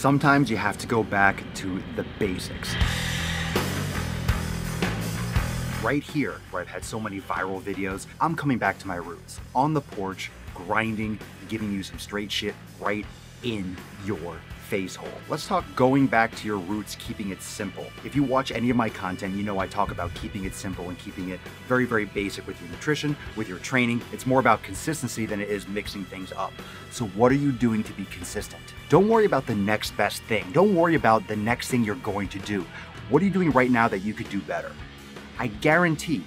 Sometimes you have to go back to the basics. Right here, where I've had so many viral videos, I'm coming back to my roots. On the porch, grinding, giving you some straight shit right in your face hole. Let's talk going back to your roots, keeping it simple. If you watch any of my content, you know I talk about keeping it simple and keeping it very, very basic with your nutrition, with your training. It's more about consistency than it is mixing things up. So what are you doing to be consistent? Don't worry about the next best thing. Don't worry about the next thing you're going to do. What are you doing right now that you could do better? I guarantee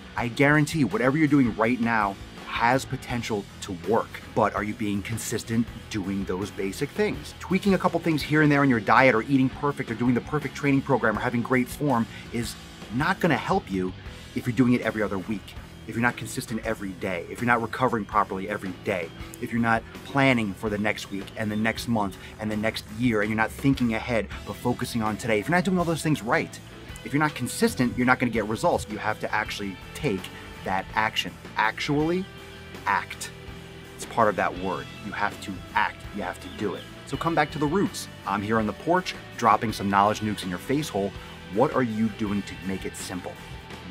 whatever you're doing right now has potential to work, but are you being consistent doing those basic things? Tweaking a couple things here and there in your diet, or eating perfect, or doing the perfect training program, or having great form is not gonna help you if you're doing it every other week, if you're not consistent every day, if you're not recovering properly every day, if you're not planning for the next week and the next month and the next year, and you're not thinking ahead but focusing on today. If you're not doing all those things right, if you're not consistent, you're not gonna get results. You have to actually take that action. Actually act. It's part of that word. You have to act. You have to do it. So come back to the roots. I'm here on the porch, dropping some knowledge nukes in your face hole. What are you doing to make it simple?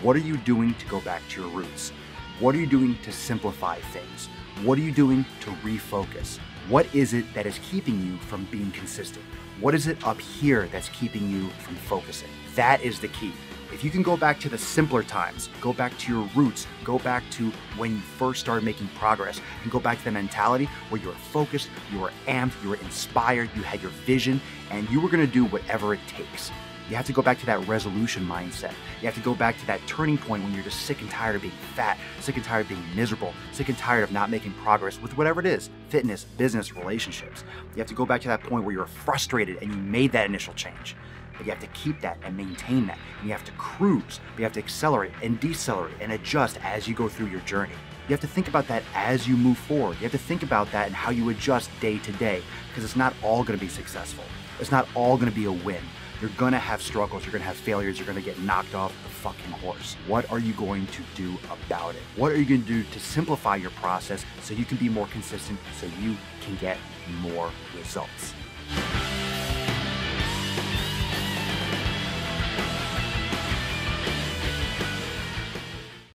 What are you doing to go back to your roots? What are you doing to simplify things? What are you doing to refocus? What is it that is keeping you from being consistent? What is it up here that's keeping you from focusing? That is the key. If you can go back to the simpler times, go back to your roots, go back to when you first started making progress, and go back to the mentality where you were focused, you were amped, you were inspired, you had your vision, and you were gonna do whatever it takes. You have to go back to that resolution mindset. You have to go back to that turning point when you're just sick and tired of being fat, sick and tired of being miserable, sick and tired of not making progress with whatever it is, fitness, business, relationships. You have to go back to that point where you're frustrated and you made that initial change. But you have to keep that and maintain that. And you have to cruise. You have to accelerate and decelerate and adjust as you go through your journey. You have to think about that as you move forward. You have to think about that and how you adjust day to day, because it's not all gonna be successful. It's not all gonna be a win. You're gonna have struggles, you're gonna have failures, you're gonna get knocked off the fucking horse. What are you going to do about it? What are you gonna do to simplify your process so you can be more consistent, so you can get more results?